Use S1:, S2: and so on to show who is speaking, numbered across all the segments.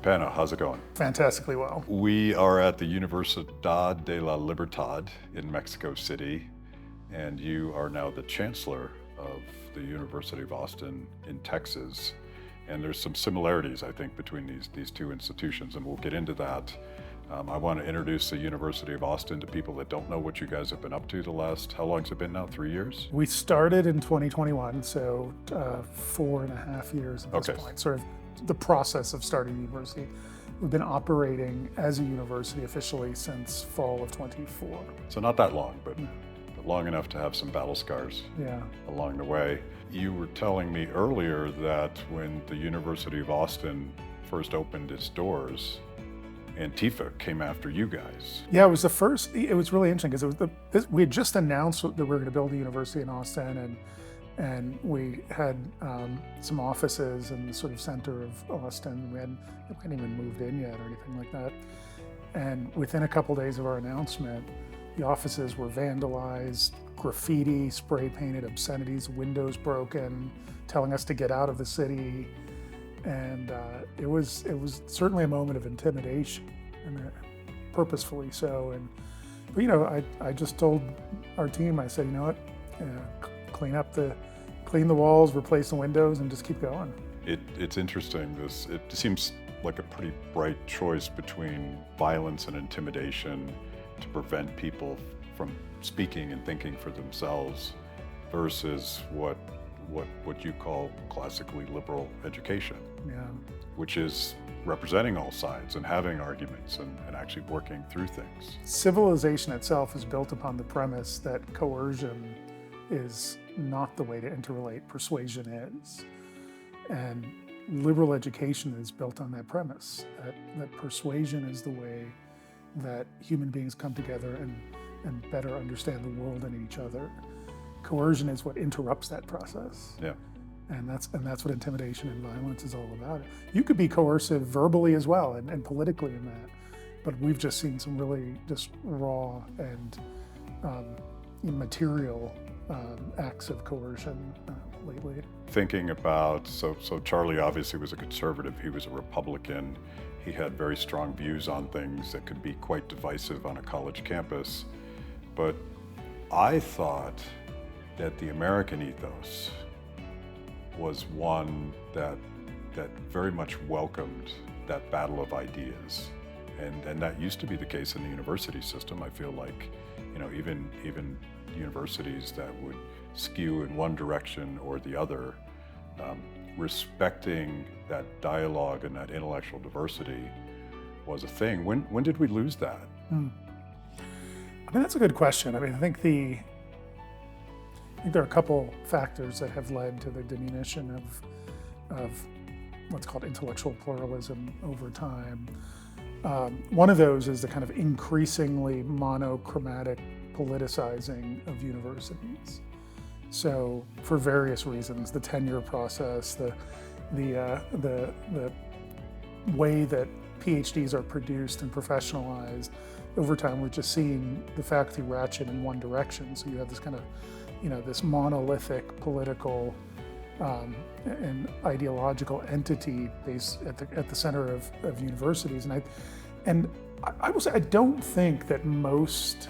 S1: Pano, how's it going?
S2: Fantastically well.
S1: We are at the Universidad de la Libertad in Mexico City, and you are now the chancellor of the University of Austin in Texas. And there's some similarities, I think, between these two institutions, and we'll get into that. I want to introduce the University of Austin to people that don't know what you guys have been up to the last, how long has it been now, 3 years?
S2: We started in 2021, so 4.5 years at this point, sort of the process of starting the university. We've been operating as a university officially since fall of 24.
S1: So not that long, but long enough to have some battle scars along the way. You were telling me earlier that when the University of Austin first opened its doors, Antifa came after you guys.
S2: Yeah, it was the first. It was really interesting because we had just announced that we were going to build a university in Austin, and we had some offices in the sort of center of Austin. We hadn't even moved in yet or anything like that. And within a couple days of our announcement, the offices were vandalized, graffiti, spray painted, obscenities, windows broken, telling us to get out of the city. And it was certainly a moment of intimidation, and purposefully so. But you know, I just told our team, I said, you know what, clean the walls, replace the windows, and just keep going.
S1: It's interesting. It seems like a pretty bright choice between violence and intimidation to prevent people from speaking and thinking for themselves, versus what you call classically liberal education, which is representing all sides and having arguments and actually working through things.
S2: Civilization itself is built upon the premise that coercion is not the way to interrelate, persuasion is. And liberal education is built on that premise, that persuasion is the way that human beings come together and better understand the world and each other. Coercion is what interrupts that process.
S1: Yeah.
S2: And that's what intimidation and violence is all about. You could be coercive verbally as well and politically in that, but we've just seen some really just raw and material acts of coercion lately.
S1: Thinking about, so Charlie obviously was a conservative, he was a Republican, he had very strong views on things that could be quite divisive on a college campus, but I thought that the American ethos was one that very much welcomed that battle of ideas. And that used to be the case in the university system. I feel like, you know, even universities that would skew in one direction or the other, respecting that dialogue and that intellectual diversity was a thing. When did we lose that?
S2: I mean, that's a good question. I mean, I think there are a couple factors that have led to the diminution of what's called intellectual pluralism over time. One of those is the kind of increasingly monochromatic politicizing of universities. So for various reasons, the tenure process, the way that PhDs are produced and professionalized, over time we're just seeing the faculty ratchet in one direction. So you have this kind of, you know, this monolithic political and ideological entity based at the center of universities. And I will say, I don't think that most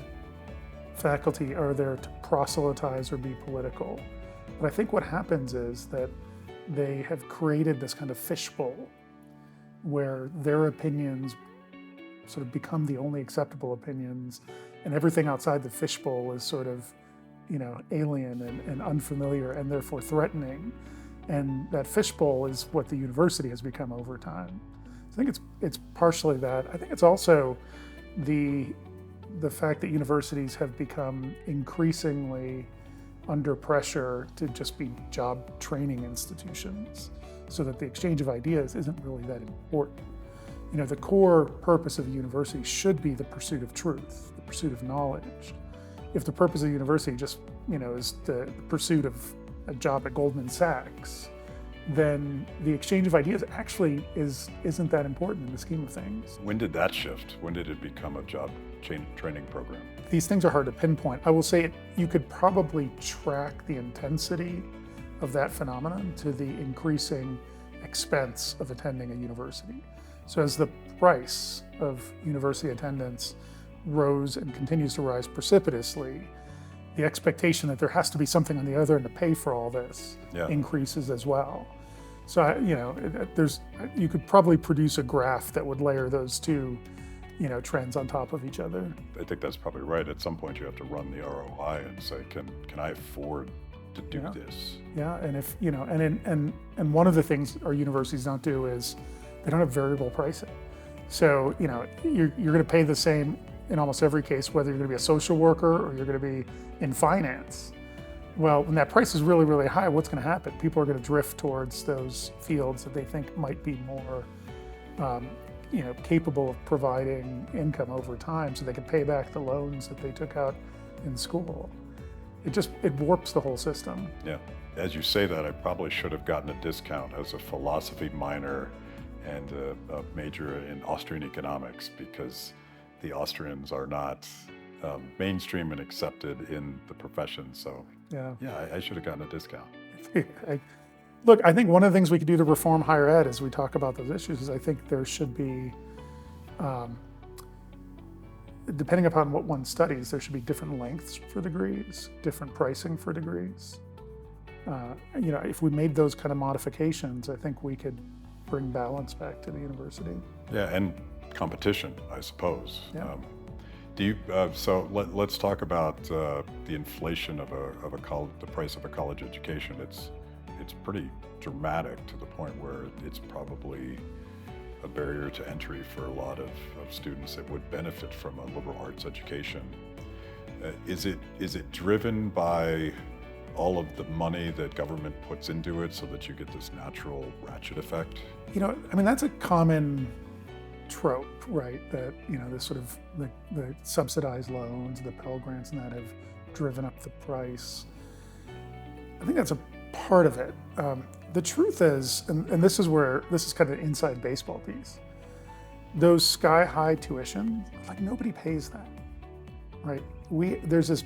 S2: faculty are there to proselytize or be political. But I think what happens is that they have created this kind of fishbowl where their opinions sort of become the only acceptable opinions, and everything outside the fishbowl is sort of, you know, alien and unfamiliar and therefore threatening. And that fishbowl is what the university has become over time. So I think it's partially that. I think it's also the fact that universities have become increasingly under pressure to just be job training institutions, so that the exchange of ideas isn't really that important. You know, the core purpose of a university should be the pursuit of truth, the pursuit of knowledge. If the purpose of the university just, you know, is the pursuit of a job at Goldman Sachs, then the exchange of ideas actually isn't that important in the scheme of things.
S1: When did that shift? When did it become a job training program?
S2: These things are hard to pinpoint. I will say you could probably track the intensity of that phenomenon to the increasing expense of attending a university. So as the price of university attendance rose and continues to rise precipitously, the expectation that there has to be something on the other end to pay for all this increases as well. So, you could probably produce a graph that would layer those two, trends on top of each other.
S1: I think that's probably right. At some point you have to run the ROI and say, can I afford to do this?
S2: Yeah, and if, and one of the things our universities don't do is they don't have variable pricing. So, you're going to pay the same in almost every case, whether you're going to be a social worker or you're going to be in finance. Well, when that price is really, really high, what's going to happen? People are going to drift towards those fields that they think might be more, capable of providing income over time, so they can pay back the loans that they took out in school. It warps the whole system.
S1: Yeah. As you say that, I probably should have gotten a discount as a philosophy minor and a major in Austrian economics, because the Austrians are not mainstream and accepted in the profession. So I should have gotten a discount.
S2: Look, I think one of the things we could do to reform higher ed as we talk about those issues is I think there should be, depending upon what one studies, there should be different lengths for degrees, different pricing for degrees. If we made those kind of modifications, I think we could bring balance back to the university.
S1: Yeah, and competition, I suppose.
S2: Yeah.
S1: So let's talk about the inflation of the price of a college education. It's pretty dramatic, to the point where it's probably a barrier to entry for a lot of students that would benefit from a liberal arts education. Is it driven by all of the money that government puts into it, so that you get this natural ratchet effect?
S2: That's a common trope, right? That, this sort of the subsidized loans, the Pell Grants, and that have driven up the price. I think that's a part of it. The truth is, and this is kind of an inside baseball piece, those sky-high tuition, nobody pays that, right? There's this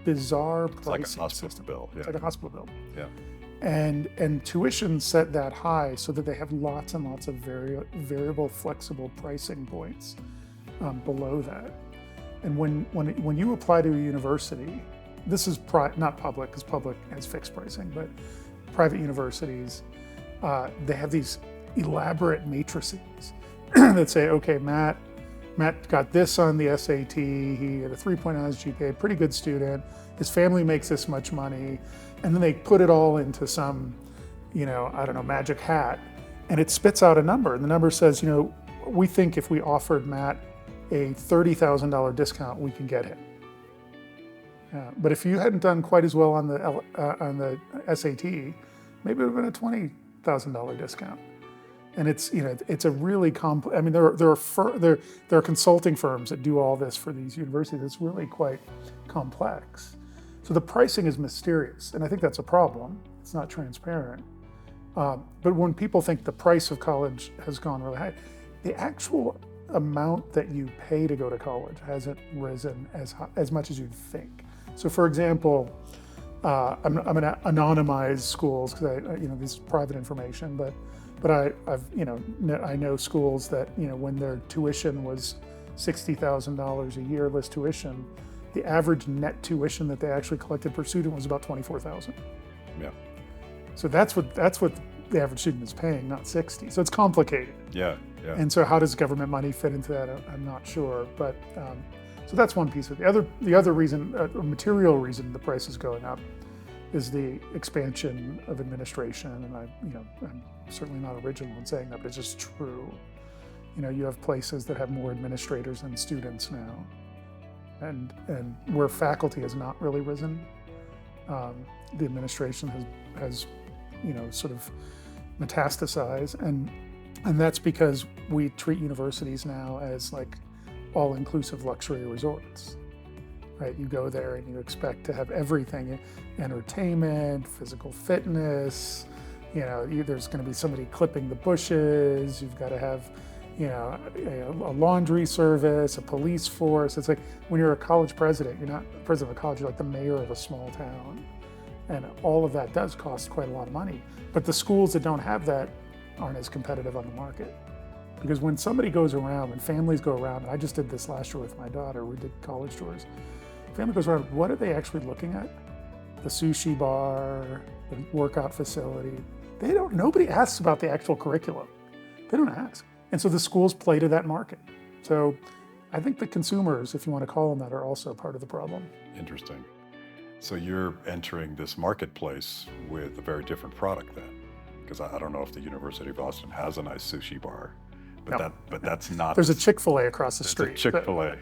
S2: bizarre pricing system.
S1: Bill. Yeah.
S2: It's like a hospital bill.
S1: Yeah.
S2: And tuition set that high so that they have lots and lots of variable, flexible pricing points below that. And when you apply to a university, this is not public, because public has fixed pricing, but private universities, they have these elaborate matrices that say, okay, Matt got this on the SAT, he had a 3.0 on his GPA, pretty good student, his family makes this much money, and then they put it all into some, magic hat, and it spits out a number, and the number says, we think if we offered Matt a $30,000 discount, we can get him. But if you hadn't done quite as well on the SAT, maybe it would have been a $20,000 discount. And it's a really complex. There are consulting firms that do all this for these universities. It's really quite complex. So the pricing is mysterious, and I think that's a problem. It's not transparent. But when people think the price of college has gone really high, the actual amount that you pay to go to college hasn't risen as much as you'd think. So, for example, I'm going to anonymize schools because this is private information, but I know schools that when their tuition was $60,000 a year less tuition, the average net tuition that they actually collected per student was about $24,000.
S1: Yeah.
S2: So that's what the average student is paying, not 60. So it's complicated.
S1: Yeah. Yeah.
S2: And so how does government money fit into that? I'm not sure, but. So that's one piece of it. The other reason, a material reason the price is going up, is the expansion of administration. And I'm certainly not original in saying that, but it's just true. You have places that have more administrators than students now, and where faculty has not really risen, the administration has sort of metastasized, and that's because we treat universities now as like all-inclusive luxury resorts, right? You go there and you expect to have everything: entertainment, physical fitness. There's going to be somebody clipping the bushes. You've got to have, a laundry service, a police force. It's like when you're a college president, you're not president of a college. You're like the mayor of a small town, and all of that does cost quite a lot of money. But the schools that don't have that aren't as competitive on the market. because when somebody goes around, when families go around, and I just did this last year with my daughter, we did college tours, family goes around, what are they actually looking at? The sushi bar, the workout facility. Nobody asks about the actual curriculum. They don't ask. And so the schools play to that market. So I think the consumers, if you want to call them that, are also part of the problem.
S1: Interesting. So you're entering this marketplace with a very different product then, because I don't know if the University of Austin has a nice sushi bar, but
S2: No.
S1: that's not.
S2: There's a Chick-fil-A across the street.
S1: Chick-fil-A.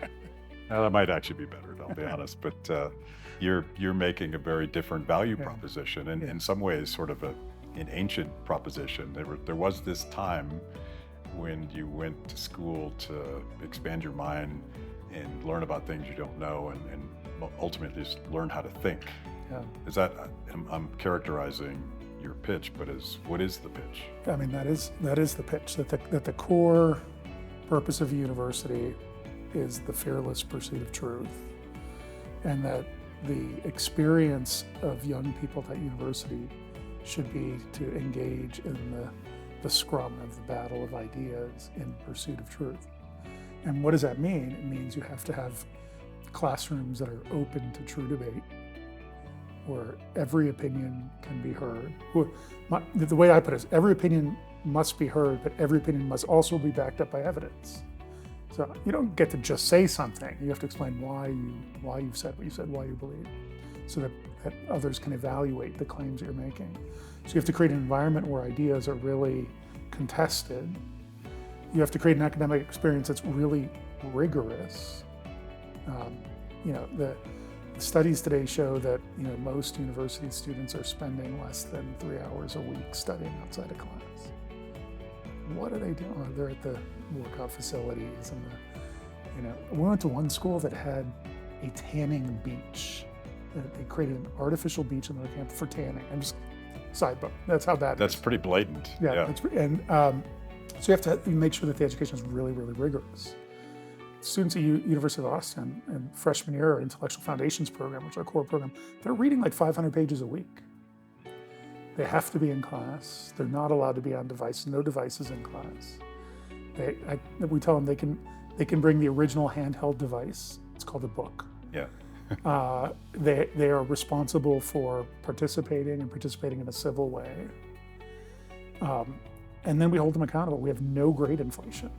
S1: Now, that might actually be better, I'll be honest, but you're making a very different value proposition, and in some ways sort of an ancient proposition. There was this time when you went to school to expand your mind and learn about things you don't know, and ultimately just learn how to think.
S2: Yeah.
S1: Is that, I'm characterizing your pitch, but what is the pitch?
S2: I mean, that is the pitch, that the core purpose of a university is the fearless pursuit of truth, and that the experience of young people at university should be to engage in the scrum of the battle of ideas in pursuit of truth. And what does that mean? It means you have to have classrooms that are open to true debate, where every opinion can be heard. The way I put it is, every opinion must be heard, but every opinion must also be backed up by evidence. So you don't get to just say something. You have to explain why you've said what you said, why you believe, so that others can evaluate the claims you're making. So you have to create an environment where ideas are really contested. You have to create an academic experience that's really rigorous. The studies today show that most university students are spending less than 3 hours a week studying outside of class. What are they doing? Oh, they're at the workout facilities, and we went to one school that had a tanning beach. They created an artificial beach in their campus for tanning. I'm just sidebar. That's how bad.
S1: That's pretty blatant.
S2: Yeah. So you have to make sure that the education is really, really rigorous. Students at University of Austin in freshman year, our intellectual foundations program, which is our core program, they're reading like 500 pages a week. They have to be in class. They're not allowed to be on devices. No devices in class. We tell them they can bring the original handheld device. It's called a book.
S1: Yeah.
S2: They are responsible for participating in a civil way. And then we hold them accountable. We have no grade inflation.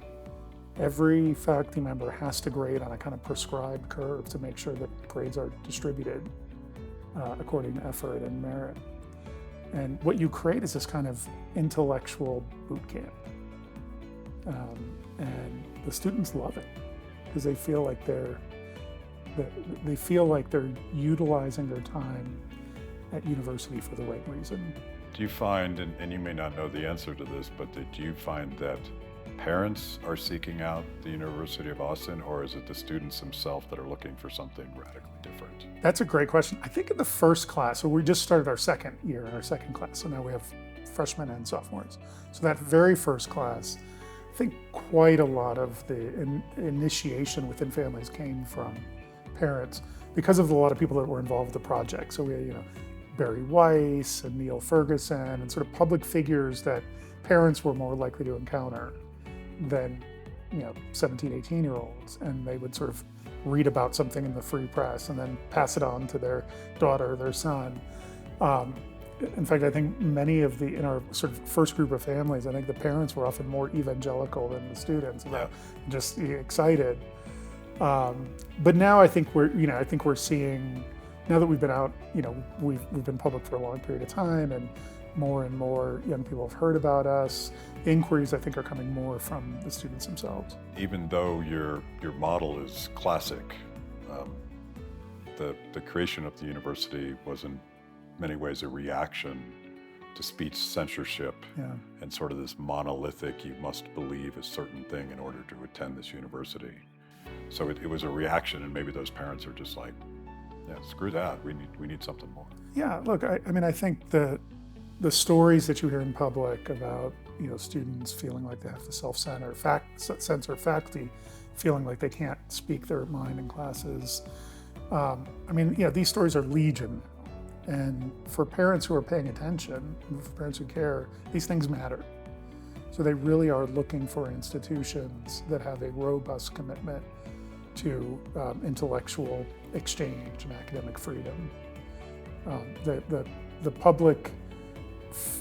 S2: Every faculty member has to grade on a kind of prescribed curve to make sure that grades are distributed according to effort and merit. And what you create is this kind of intellectual boot camp. And the students love it because they feel like they're utilizing their time at university for the right reason.
S1: Do you find, and you may not know the answer to this, but do you find that parents are seeking out the University of Austin, or is it the students themselves that are looking for something radically different?
S2: That's a great question. I think in the first class, so we just started our second year, our second class, so now we have freshmen and sophomores. So that very first class, I think quite a lot of the initiation within families came from parents because of a lot of people that were involved with the project. So we had, Barry Weiss and Neil Ferguson and sort of public figures that parents were more likely to encounter than 17, 18-year-olds, and they would sort of read about something in the free press and then pass it on to their daughter, their son. In fact, I think in our sort of first group of families, I think the parents were often more evangelical than the students, about just excited. But now I think we're seeing, now that we've been out, we've been public for a long period of time, and more young people have heard about us. The inquiries, I think, are coming more from the students themselves.
S1: Even though your model is classic, the creation of the university was in many ways a reaction to speech censorship and sort of this monolithic, you must believe a certain thing in order to attend this university. So it was a reaction, and maybe those parents are just like, yeah, screw that, we need something more.
S2: Yeah, look, I mean, I think the stories that you hear in public about students feeling like they have to self-censor, censor faculty, feeling like they can't speak their mind in classes. These stories are legion, and for parents who are paying attention, for parents who care, these things matter. So they really are looking for institutions that have a robust commitment to intellectual exchange and academic freedom. The public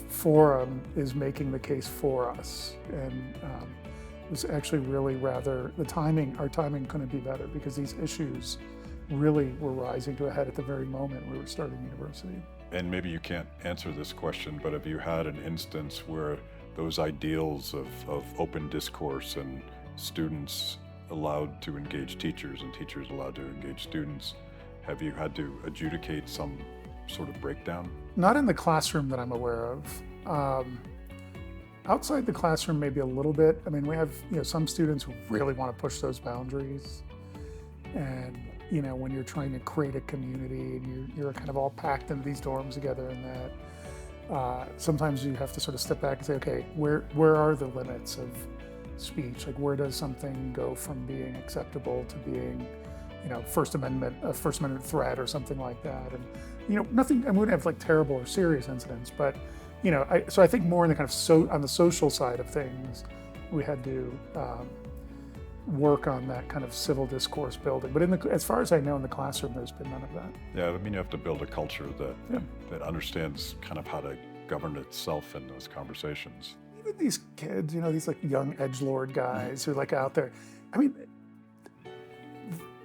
S2: forum is making the case for us, and it was actually really rather, our timing couldn't be better, because these issues really were rising to a head at the very moment we were starting university.
S1: And maybe you can't answer this question, but have you had an instance where those ideals of open discourse and students allowed to engage teachers and teachers allowed to engage students, have you had to adjudicate some sort of breakdown?
S2: Not in the classroom that I'm aware of. Outside the classroom, maybe a little bit. I mean, we have some students who really want to push those boundaries, and when you're trying to create a community and you're kind of all packed into these dorms together, and that sometimes you have to sort of step back and say, okay, where are the limits of speech? Like, where does something go from being acceptable to being a First Amendment threat or something like that? And nothing. I wouldn't have like terrible or serious incidents, but so I think more in the kind of on the social side of things, we had to work on that kind of civil discourse building. But as far as I know, in the classroom, there's been none of that.
S1: Yeah, I mean, you have to build a culture that understands kind of how to govern itself in those conversations.
S2: Even these kids, these like young edgelord guys who are like out there. I mean,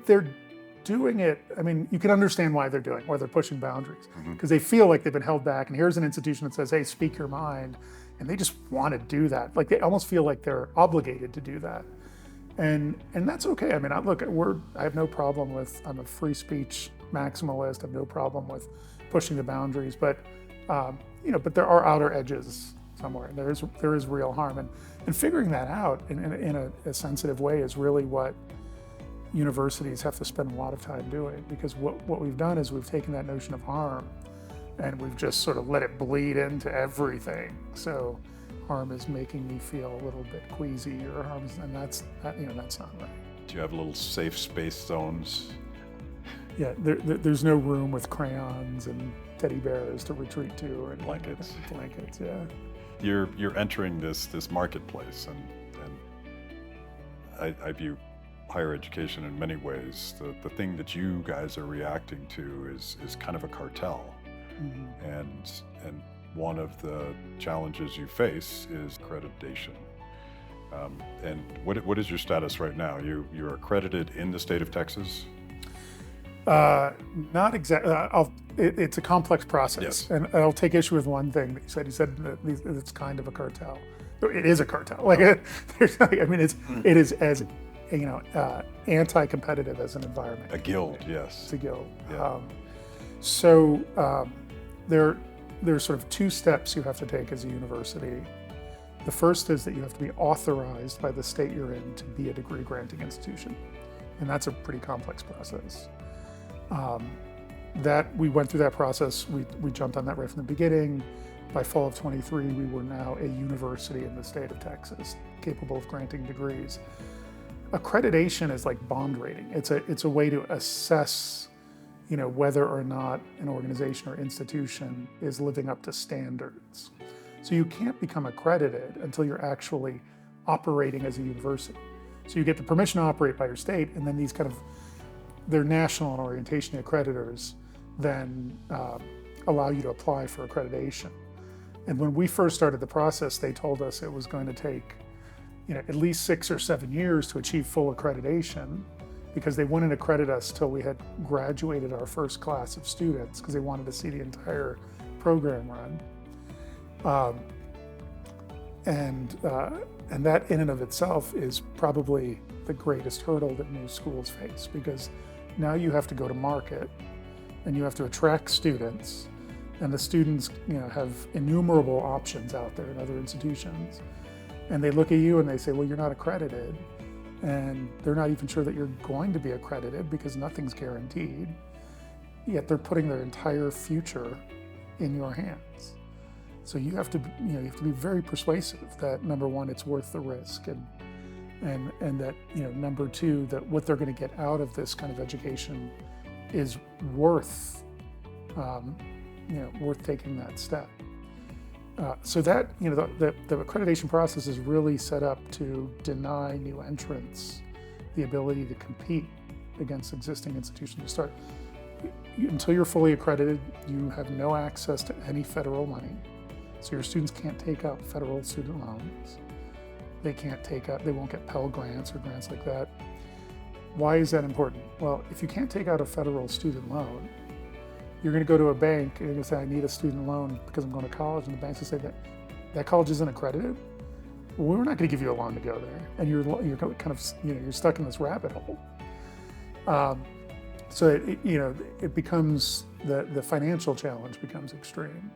S2: they're doing it. I mean, you can understand why they're pushing boundaries, because they feel like they've been held back. And here's an institution that says, hey, speak your mind. And they just want to do that. Like, they almost feel like they're obligated to do that. And that's okay. I mean, I have no problem with, I'm a free speech maximalist. I have no problem with pushing the boundaries, but there are outer edges somewhere. There is real harm. And figuring that out in a sensitive way is really what universities have to spend a lot of time doing, because what we've done is we've taken that notion of harm and we've just sort of let it bleed into everything. So harm is making me feel a little bit queasy, or and that's not right.
S1: Do you have little safe space zones?
S2: Yeah, there's no room with crayons and teddy bears to retreat to, or
S1: blankets.
S2: Blankets, yeah.
S1: You're entering this marketplace, and I view higher education in many ways. The thing that you guys are reacting to is kind of a cartel, and one of the challenges you face is accreditation. And what is your status right now? You're accredited in the state of Texas?
S2: Not exactly. It's a complex process,
S1: yes.
S2: And I'll take issue with one thing that you said. You said that it's kind of a cartel. It is a cartel. Like, it is as anti-competitive as an environment.
S1: A guild, yes.
S2: It's a guild.
S1: Yeah.
S2: There's sort of two steps you have to take as a university. The first is that you have to be authorized by the state you're in to be a degree granting institution, and that's a pretty complex process. We went through that process. We jumped on that right from the beginning. By fall of 23, we were now a university in the state of Texas, capable of granting degrees. Accreditation is like bond rating. It's a way to assess, whether or not an organization or institution is living up to standards. So you can't become accredited until you're actually operating as a university. So you get the permission to operate by your state, and then these they're national and orientation accreditors then allow you to apply for accreditation. And when we first started the process, they told us it was going to take at least 6 or 7 years to achieve full accreditation, because they wouldn't accredit us till we had graduated our first class of students, because they wanted to see the entire program run. And that in and of itself is probably the greatest hurdle that new schools face, because now you have to go to market and you have to attract students, and the students have innumerable options out there in other institutions, and they look at you and they say, well, you're not accredited, and they're not even sure that you're going to be accredited because nothing's guaranteed, yet they're putting their entire future in your hands. So you have to be very persuasive that, number one, it's worth the risk, and that number two, that what they're going to get out of this kind of education is worth taking that step. So that, the accreditation process is really set up to deny new entrants the ability to compete against existing institutions. To start, until you're fully accredited, you have no access to any federal money. So your students can't take out federal student loans. They won't get Pell Grants or grants like that. Why is that important? Well, if you can't take out a federal student loan, you're going to go to a bank and you're going to say, I need a student loan because I'm going to college, and the bank's going to say that college isn't accredited. Well, we're not going to give you a loan to go there, and you're kind of you're stuck in this rabbit hole. So it becomes the financial challenge becomes extreme,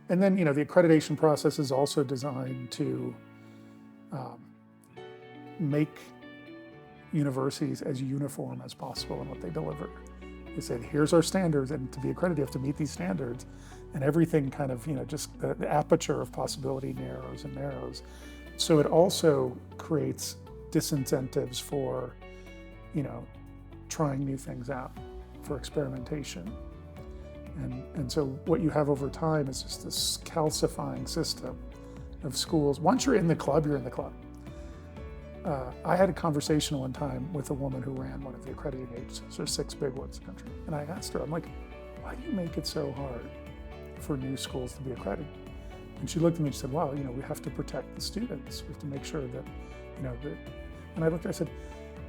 S2: and then the accreditation process is also designed to make universities as uniform as possible in what they deliver. They said, here's our standards, and to be accredited, you have to meet these standards, and everything kind of, just the aperture of possibility narrows and narrows. So it also creates disincentives for, trying new things out, for experimentation. And so what you have over time is just this calcifying system of schools. Once you're in the club, you're in the club. I had a conversation one time with a woman who ran one of the accrediting agencies. There's 6 big ones in the country. And I asked her, I'm like, why do you make it so hard for new schools to be accredited? And she looked at me and she said, well, we have to protect the students. We have to make sure that, and I looked at her, I said,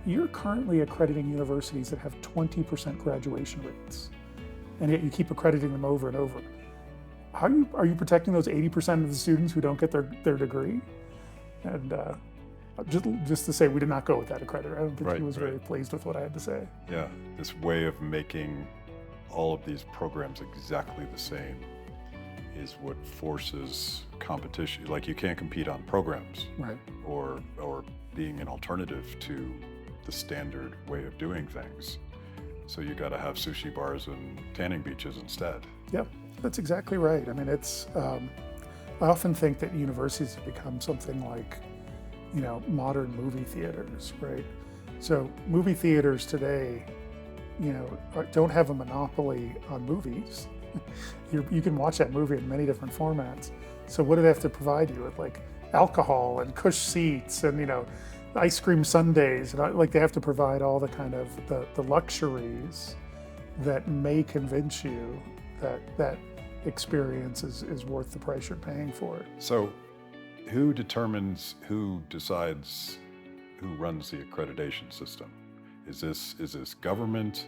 S2: you're currently accrediting universities that have 20% graduation rates, and yet you keep accrediting them over and over. Are you protecting those 80% of the students who don't get their degree? And just to say, we did not go with that accreditor. I don't think he was very pleased with what I had to say.
S1: Yeah, this way of making all of these programs exactly the same is what forces competition. Like, you can't compete on programs,
S2: right?
S1: Or being an alternative to the standard way of doing things. So you got to have sushi bars and tanning beaches instead.
S2: Yep, that's exactly right. I mean, it's. I often think that universities have become something like, modern movie theaters, right? So movie theaters today, don't have a monopoly on movies. You can watch that movie in many different formats. So what do they have to provide you with? Like alcohol and cush seats and, ice cream sundaes. And they have to provide all the kind of the luxuries that may convince you that experience is worth the price you're paying for it.
S1: So who decides who runs the accreditation system? Is this government?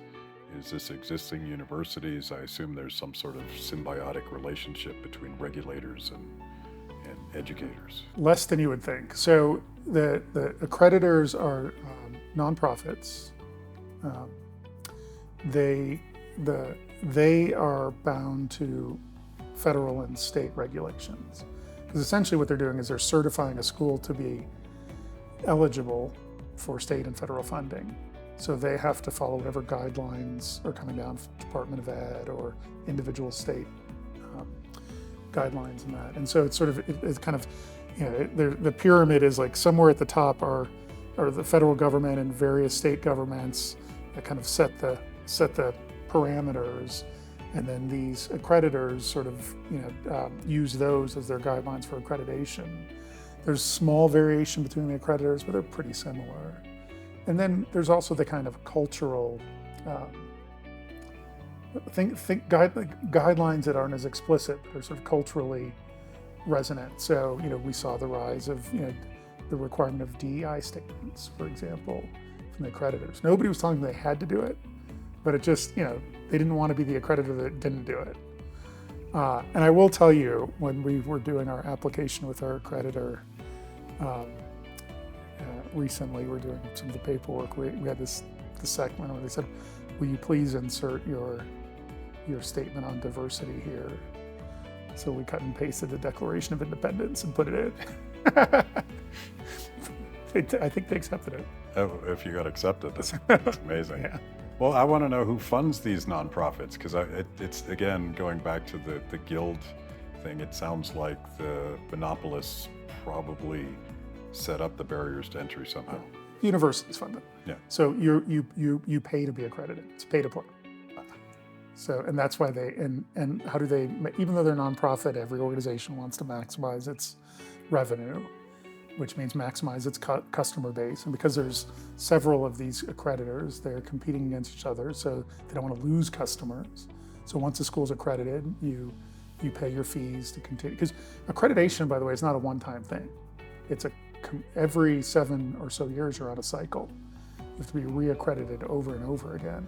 S1: Is this existing universities? I assume there's some sort of symbiotic relationship between regulators and educators.
S2: Less than you would think. So the accreditors are nonprofits. They are bound to federal and state regulations. Because essentially what they're doing is they're certifying a school to be eligible for state and federal funding. So they have to follow whatever guidelines are coming down from the Department of Ed or individual state guidelines and that. And so it's sort of, it's kind of, the pyramid is like somewhere at the top are the federal government and various state governments that kind of set the parameters. And then these accreditors sort of, use those as their guidelines for accreditation. There's small variation between the accreditors, but they're pretty similar. And then there's also the kind of cultural guidelines that aren't as explicit, but are sort of culturally resonant. So, we saw the rise of, the requirement of DEI statements, for example, from the accreditors. Nobody was telling them they had to do it, but it just, they didn't want to be the accreditor that didn't do it. And I will tell you, when we were doing our application with our accreditor, recently, we're doing some of the paperwork. We had the segment where they said, will you please insert your statement on diversity here? So we cut and pasted the Declaration of Independence and put it in. I think they accepted it.
S1: Oh, if you got accepted, that's amazing.
S2: Yeah.
S1: Well, I want to know who funds these nonprofits, because it's, again, going back to the guild thing, it sounds like the monopolists probably set up the barriers to entry somehow.
S2: Universities fund it.
S1: Yeah.
S2: So you pay to be accredited. It's pay to play. So, and that's why and how do they, even though they're nonprofit, every organization wants to maximize its revenue, which means maximize its customer base. And because there's several of these accreditors, they're competing against each other, so they don't want to lose customers. So once the school's accredited, you pay your fees to continue. Because accreditation, by the way, is not a one-time thing. It's every 7 or so years you're on a cycle. You have to be reaccredited over and over again.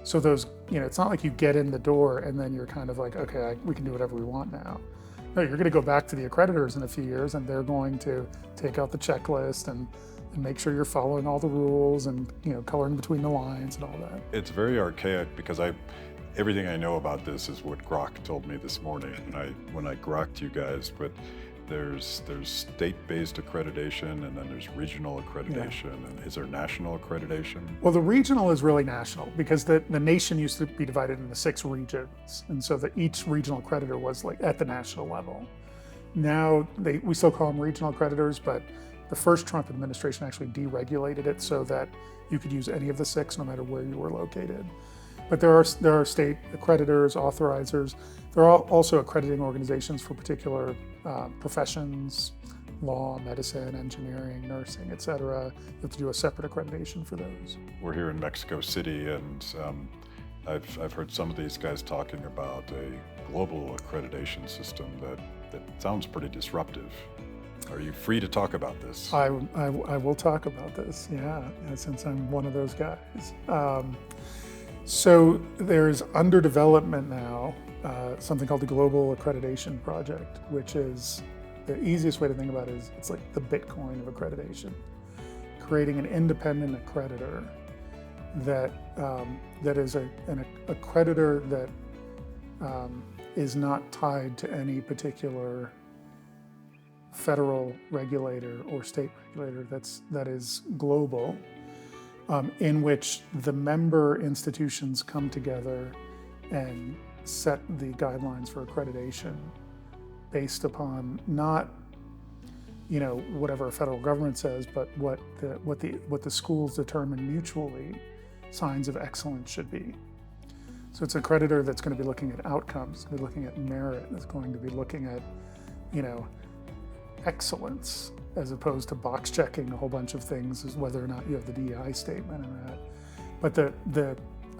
S2: So those, it's not like you get in the door and then you're kind of like, okay, we can do whatever we want now. No, you're going to go back to the accreditors in a few years, and they're going to take out the checklist and make sure you're following all the rules and coloring between the lines and all that.
S1: It's very archaic because everything I know about this is what Grok told me this morning when I grokked you guys. But there's state-based accreditation, and then there's regional accreditation, and is there national accreditation?
S2: Well, the regional is really national because the nation used to be divided into 6 regions, and so each regional accreditor was like at the national level. Now we still call them regional accreditors, but the first Trump administration actually deregulated it so that you could use any of the 6 no matter where you were located. But there are state accreditors, authorizers. There are also accrediting organizations for particular professions, law, medicine, engineering, nursing, et cetera. You have to do a separate accreditation for those.
S1: We're here in Mexico City, and I've heard some of these guys talking about a global accreditation system that sounds pretty disruptive. Are you free to talk about this?
S2: I will talk about this, since I'm one of those guys. So there's under development now something called the Global Accreditation Project, which is the easiest way to think about it is it's like the Bitcoin of accreditation, creating an independent accreditor that is an accreditor that is not tied to any particular federal regulator or state regulator that is global. In which the member institutions come together and set the guidelines for accreditation based upon not, whatever a federal government says, but what the schools determine mutually signs of excellence should be. So it's an accreditor that's going to be looking at outcomes, going to be looking at merit, that's going to be looking at, excellence, as opposed to box checking a whole bunch of things as whether or not you have the DEI statement and that. But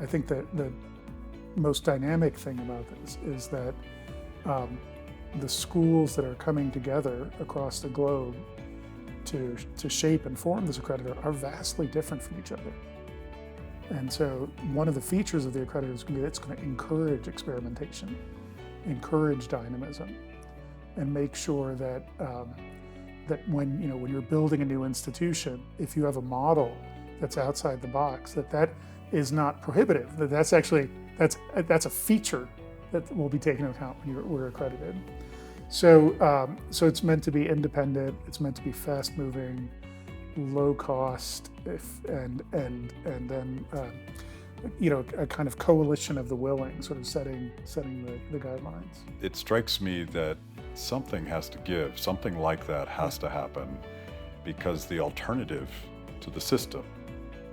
S2: I think that the most dynamic thing about this is that the schools that are coming together across the globe to shape and form this accreditor are vastly different from each other. And so one of the features of the accreditor is going to be it's going to encourage experimentation, encourage dynamism, and make sure that that when you're building a new institution, if you have a model that's outside the box, that is not prohibitive. That's a feature that will be taken into account when we're accredited. So it's meant to be independent. It's meant to be fast-moving, low cost, and then a kind of coalition of the willing, sort of setting the guidelines.
S1: It strikes me that something has to give, something like that has to happen, because the alternative to the system,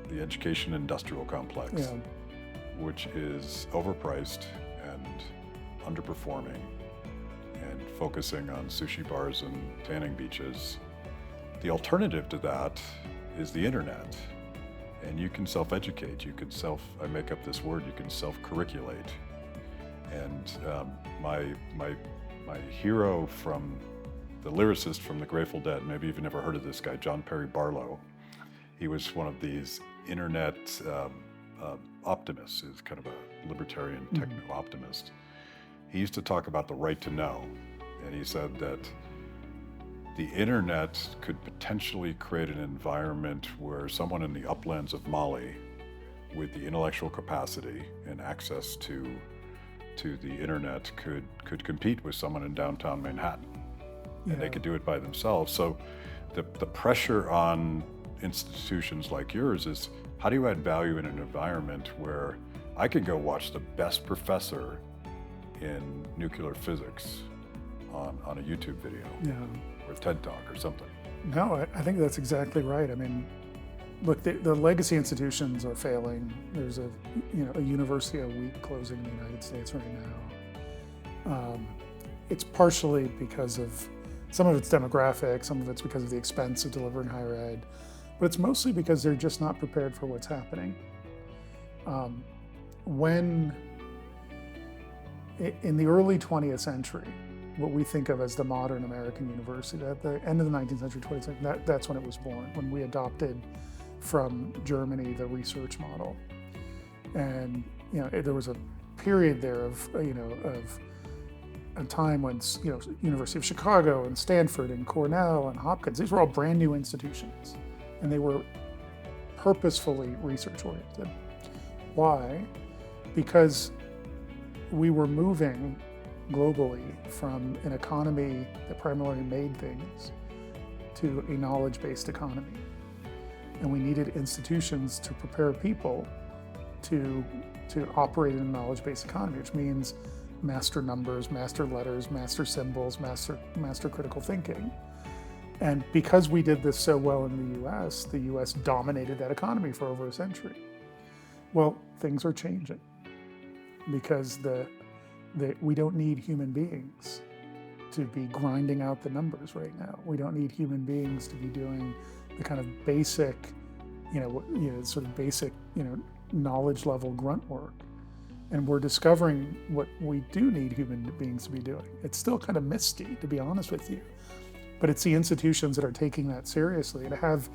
S1: the education industrial complex, which is overpriced and underperforming and focusing on sushi bars and tanning beaches, the alternative to that is the internet. And you can self-educate, I make up this word, you can self-curriculate. And my hero from the lyricist from the Grateful Dead, maybe you've never heard of this guy, John Perry Barlow. He was one of these internet optimists. He was kind of a libertarian techno-optimist. He used to talk about the right to know, and he said that the internet could potentially create an environment where someone in the uplands of Mali with the intellectual capacity and access to the internet could compete with someone in downtown Manhattan. And they could do it by themselves. So the pressure on institutions like yours is, how do you add value in an environment where I could go watch the best professor in nuclear physics on a YouTube video or TED Talk or something?
S2: No, I think that's exactly right. I mean, Look, the legacy institutions are failing. There's a university a week closing in the United States right now. It's partially because of some of it's demographic, some of it's because of the expense of delivering higher ed, but it's mostly because they're just not prepared for what's happening. When in the early 20th century, what we think of as the modern American university, at the end of the 19th century, 20th century, that's when it was born, when we adopted from Germany the research model. And there was a period there of a time when University of Chicago and Stanford and Cornell and Hopkins, these were all brand new institutions, and they were purposefully research oriented. Why? Because we were moving globally from an economy that primarily made things to a knowledge-based economy. And we needed institutions to prepare people to operate in a knowledge-based economy, which means master numbers, master letters, master symbols, master critical thinking. And because we did this so well in the US dominated that economy for over a century. Well, things are changing because we don't need human beings to be grinding out the numbers right now. We don't need human beings to be doing the kind of basic, knowledge level grunt work. And we're discovering what we do need human beings to be doing. It's still kind of misty, to be honest with you, but it's the institutions that are taking that seriously and have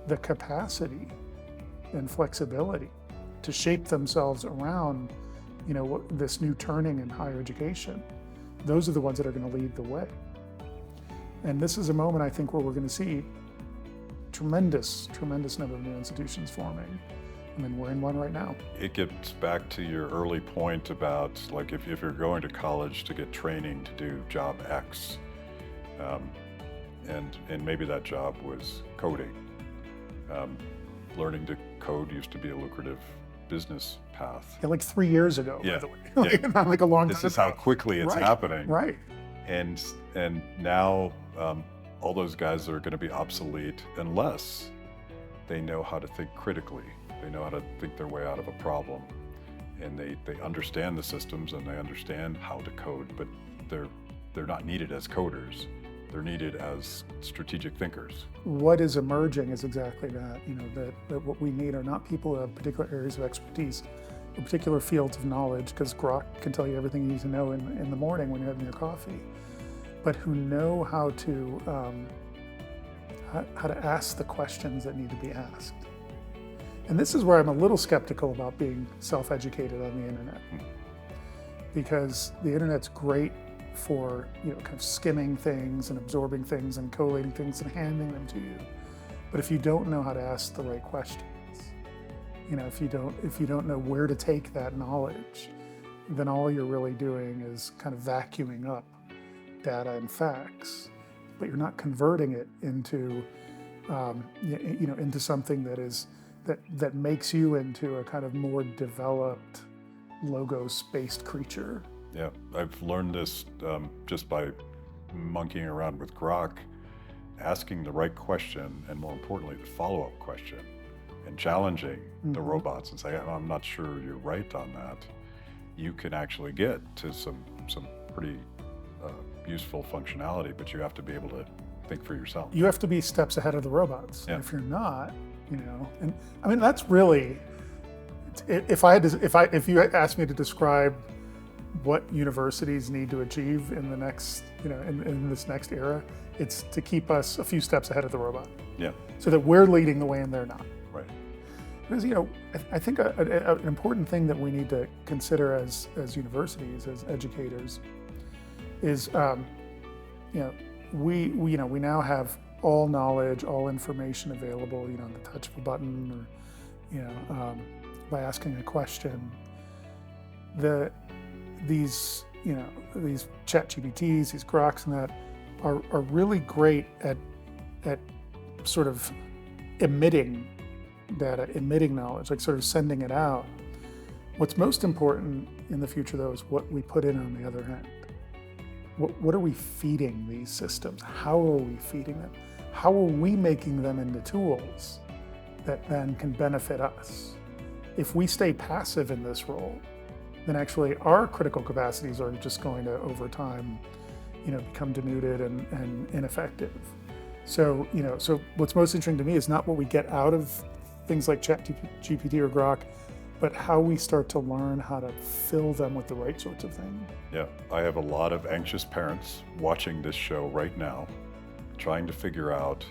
S2: the capacity and flexibility to shape themselves around this new turning in higher education. Those are the ones that are going to lead the way. And this is a moment, I think, where we're going to see tremendous number of new institutions forming. I mean, we're in one right now.
S1: It gets back to your early point about, like, if you're going to college to get training to do job X, and maybe that job was coding. Learning to code used to be a lucrative business path.
S2: Yeah, like 3 years ago,
S1: yeah.
S2: by the way. Not like a long time
S1: This is how quickly it's happening.
S2: Right.
S1: And now all those guys are going to be obsolete unless they know how to think critically. They know how to think their way out of a problem, and they understand the systems and they understand how to code, but they're not needed as coders. They're needed as strategic thinkers.
S2: What is emerging is exactly that. That what we need are not people who have particular areas of expertise or particular fields of knowledge, because Grok can tell you everything you need to know in the morning when you're having your coffee, but who know how to ask the questions that need to be asked. And this is where I'm a little skeptical about being self-educated on the internet, because the internet's great for kind of skimming things and absorbing things and collating things and handing them to you. But if you don't know how to ask the right questions, if you don't know where to take that knowledge, then all you're really doing is kind of vacuuming up data and facts, but you're not converting it into into something that makes you into a kind of more developed logos-based creature.
S1: Yeah, I've learned this just by monkeying around with Grok, asking the right question, and more importantly, the follow-up question, and challenging the robots and saying, I'm not sure you're right on that. You can actually get to some pretty useful functionality, but you have to be able to think for yourself.
S2: You have to be steps ahead of the robots.
S1: Yeah.
S2: And if you're not, and I mean, that's really, if you asked me to describe what universities need to achieve in the next, in this next era, it's to keep us a few steps ahead of the robot.
S1: Yeah.
S2: So that we're leading the way and they're not.
S1: Right.
S2: Because I think an important thing that we need to consider as universities, as educators, is we now have all knowledge, all information available, on the touch of a button, or by asking a question. These chat GPTs, these Groks and that are really great at sort of emitting data, emitting knowledge, like sort of sending it out. What's most important in the future, though, is what we put in on the other end. What are we feeding these systems? How are we feeding them? How are we making them into tools that then can benefit us. If we stay passive in this role, then actually our critical capacities are just going to, over time, become denuded and ineffective. So, so what's most interesting to me is not what we get out of things like ChatGPT or Grok, but how we start to learn how to fill them with the right sorts of things.
S1: Yeah, I have a lot of anxious parents watching this show right now, trying to figure out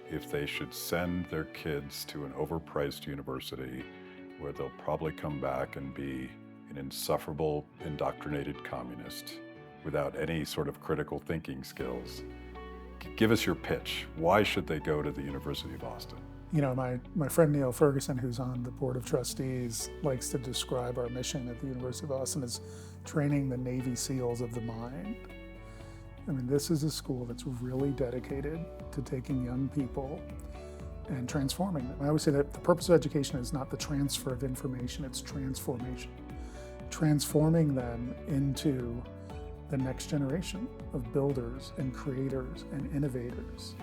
S1: if they should send their kids to an overpriced university where they'll probably come back and be an insufferable, indoctrinated communist without any sort of critical thinking skills. Give us your pitch. Why should they go to the University of Austin?
S2: My friend Neil Ferguson, who's on the board of trustees, likes to describe our mission at the University of Austin as training the Navy SEALs of the mind. I mean, this is a school that's really dedicated to taking young people and transforming them. I always say that the purpose of education is not the transfer of information, it's transformation. Transforming them into the next generation of builders and creators and innovators.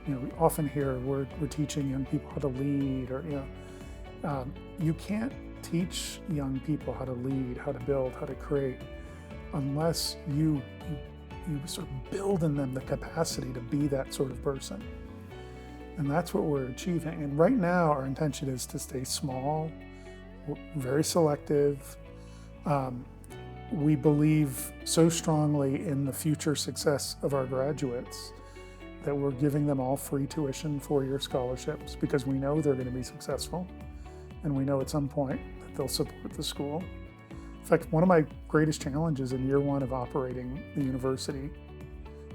S2: We often hear we're teaching young people how to lead, or you can't teach young people how to lead, how to build, how to create, unless you sort of build in them the capacity to be that sort of person. And that's what we're achieving. And right now, our intention is to stay small, very selective. We believe so strongly in the future success of our graduates that we're giving them all free tuition, 4-year scholarships, because we know they're going to be successful, and we know at some point that they'll support the school. In fact, one of my greatest challenges in year one of operating the university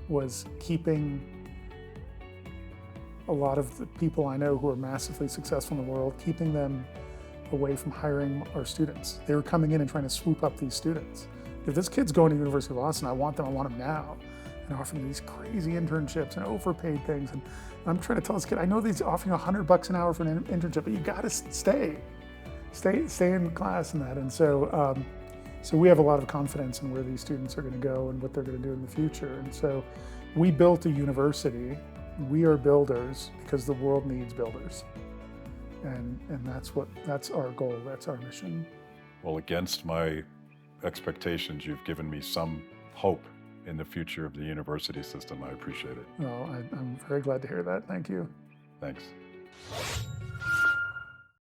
S2: was keeping a lot of the people I know who are massively successful in the world, keeping them away from hiring our students. They were coming in and trying to swoop up these students. If this kid's going to the University of Austin, I want them now. And offering these crazy internships and overpaid things. And I'm trying to tell this kid, I know these offering $100 an hour for an internship, but you gotta stay in class and that. And so, so we have a lot of confidence in where these students are gonna go and what they're gonna do in the future. And so we built a university. We are builders because the world needs builders. And that's our goal, that's our mission.
S1: Well, against my expectations, you've given me some hope in the future of the university system. I appreciate it.
S2: Well, I'm very glad to hear that. Thank you.
S1: Thanks.